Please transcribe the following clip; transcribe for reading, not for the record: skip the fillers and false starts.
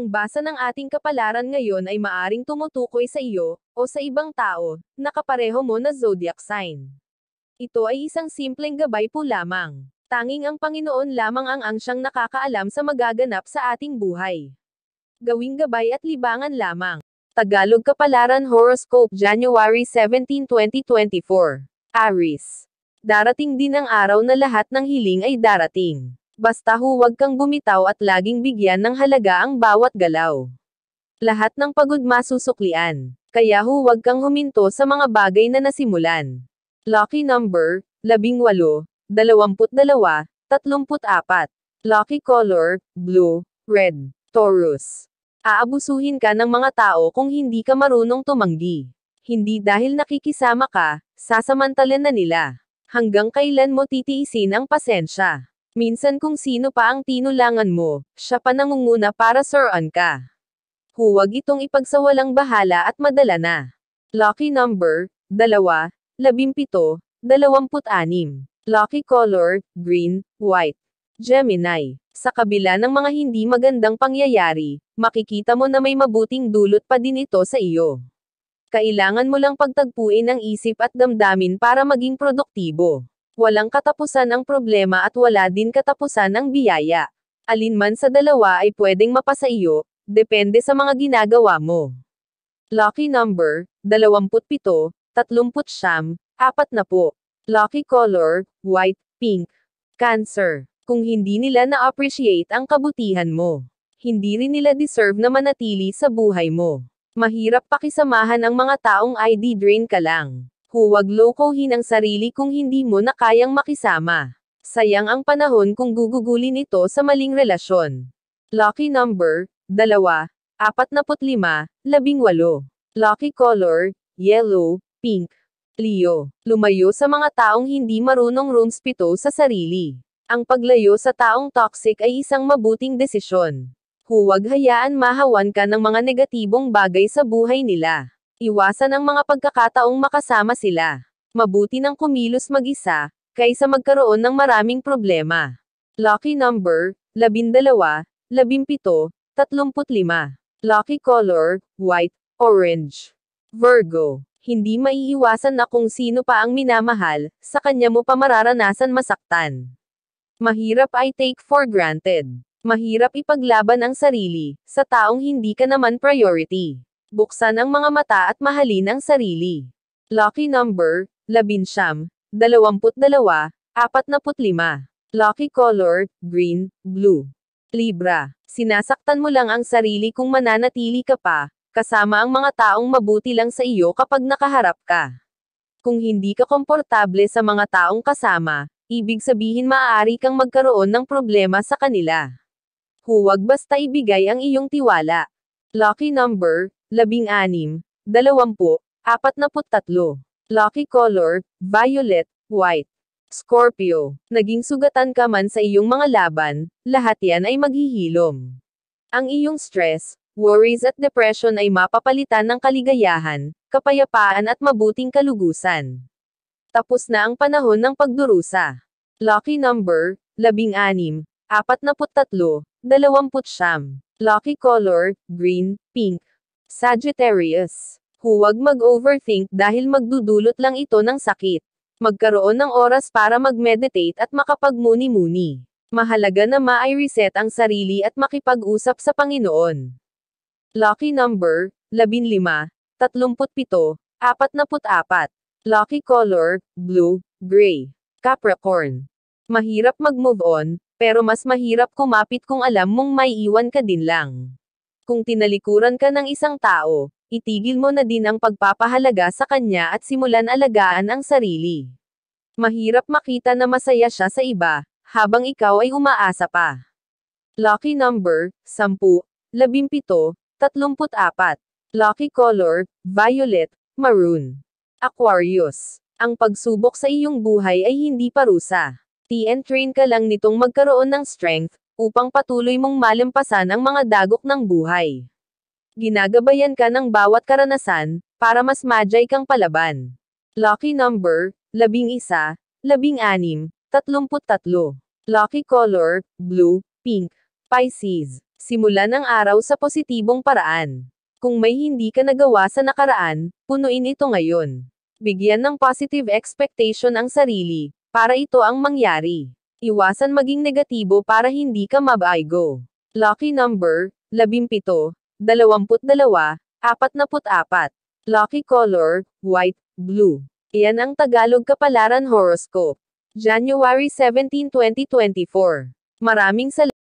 Ang basa ng ating kapalaran ngayon ay maaring tumutukoy sa iyo, o sa ibang tao, na kapareho mo na zodiac sign. Ito ay isang simpleng gabay po lamang. Tanging ang Panginoon lamang ang siyang nakakaalam sa magaganap sa ating buhay. Gawing gabay at libangan lamang. Tagalog Kapalaran Horoscope January 17, 2024. Aries. Darating din ang araw na lahat ng hiling ay darating. Basta huwag kang bumitaw at laging bigyan ng halaga ang bawat galaw. Lahat ng pagod masusuklian. Kaya huwag kang huminto sa mga bagay na nasimulan. Lucky number, 18, 22, 34. Lucky color, blue, red. Taurus. Aabusuhin ka ng mga tao kung hindi ka marunong tumanggi. Hindi dahil nakikisama ka, sasamantalan na nila. Hanggang kailan mo titiisin ang pasensya? Minsan kung sino pa ang tinulangan mo, siya pa nangunguna para suruan ka. Huwag itong ipagsawalang bahala at madala na. Lucky number, 2, 17, 26. Lucky color, green, white. Gemini. Sa kabila ng mga hindi magandang pangyayari, makikita mo na may mabuting dulot pa din ito sa iyo. Kailangan mo lang pagtagpuin ang isip at damdamin para maging produktibo. Walang katapusan ang problema at wala din katapusan ang biyaya. Alinman sa dalawa ay pwedeng mapasa iyo, depende sa mga ginagawa mo. Lucky number, 27, 39, 40. Lucky color, white, pink. Cancer. Kung hindi nila na-appreciate ang kabutihan mo, hindi rin nila deserve na manatili sa buhay mo. Mahirap pakisamahan ang mga taong ID drain ka lang. Huwag lokohin ang sarili kung hindi mo na kayang makisama. Sayang ang panahon kung gugugulin ito sa maling relasyon. Lucky number, 2, 45, 18. Lucky color, yellow, pink. Leo. Lumayo sa mga taong hindi marunong rumspito sa sarili. Ang paglayo sa taong toxic ay isang mabuting desisyon. Huwag hayaan mahawan ka ng mga negatibong bagay sa buhay nila. Iwasan ang mga pagkakataong makasama sila. Mabuti nang kumilos mag-isa, kaysa magkaroon ng maraming problema. Lucky number, 12, 17, 35. Lucky color, white, orange. Virgo. Hindi maiiwasan na kung sino pa ang minamahal, sa kanya mo pa mararanasan masaktan. Mahirap ay take for granted. Mahirap ipaglaban ang sarili, sa taong hindi ka naman priority. Buksan ang mga mata at mahalin ang sarili. Lucky number, 11, 22, 45. Lucky color, green, blue. Libra. Sinasaktan mo lang ang sarili kung mananatili ka pa, kasama ang mga taong mabuti lang sa iyo kapag nakaharap ka. Kung hindi ka komportable sa mga taong kasama, ibig sabihin maaari kang magkaroon ng problema sa kanila. Huwag basta ibigay ang iyong tiwala. Lucky number, 16, 20, 43. Lucky color, violet, white. Scorpio. Naging sugatan ka man sa iyong mga laban, lahat yan ay maghihilom. Ang iyong stress, worries at depression ay mapapalitan ng kaligayahan, kapayapaan at mabuting kalugusan. Tapos na ang panahon ng pagdurusa. Lucky number, 16, 43, 20. Lucky color, green, pink. Sagittarius. Huwag mag-overthink dahil magdudulot lang ito ng sakit. Magkaroon ng oras para mag-meditate at makapagmuni-muni. Mahalaga na ma-reset ang sarili at makipag-usap sa Panginoon. Lucky number, 15, 37, 44. Lucky color, blue, gray. Capricorn. Mahirap mag-move on, pero mas mahirap kumapit kung alam mong may iwan ka din lang. Kung tinalikuran ka ng isang tao, itigil mo na din ang pagpapahalaga sa kanya at simulan alagaan ang sarili. Mahirap makita na masaya siya sa iba, habang ikaw ay umaasa pa. Lucky number, 10, 17, 34. Lucky color, violet, maroon. Aquarius. Ang pagsubok sa iyong buhay ay hindi parusa. Train ka lang nitong magkaroon ng strength, upang patuloy mong malampasan ang mga dagok ng buhay. Ginagabayan ka ng bawat karanasan, para mas madiay kang palaban. Lucky number, 11, 16, 33. Lucky color, blue, pink. Pisces. Simulan ang araw sa positibong paraan. Kung may hindi ka nagawa sa nakaraan, punuin ito ngayon. Bigyan ng positive expectation ang sarili, para ito ang mangyari. Iwasan maging negatibo para hindi ka mabago. Lucky number, 17, 22, 44. Lucky color, white, blue. Iyan ang Tagalog Kapalaran Horoscope. January 17, 2024. Maraming salamat.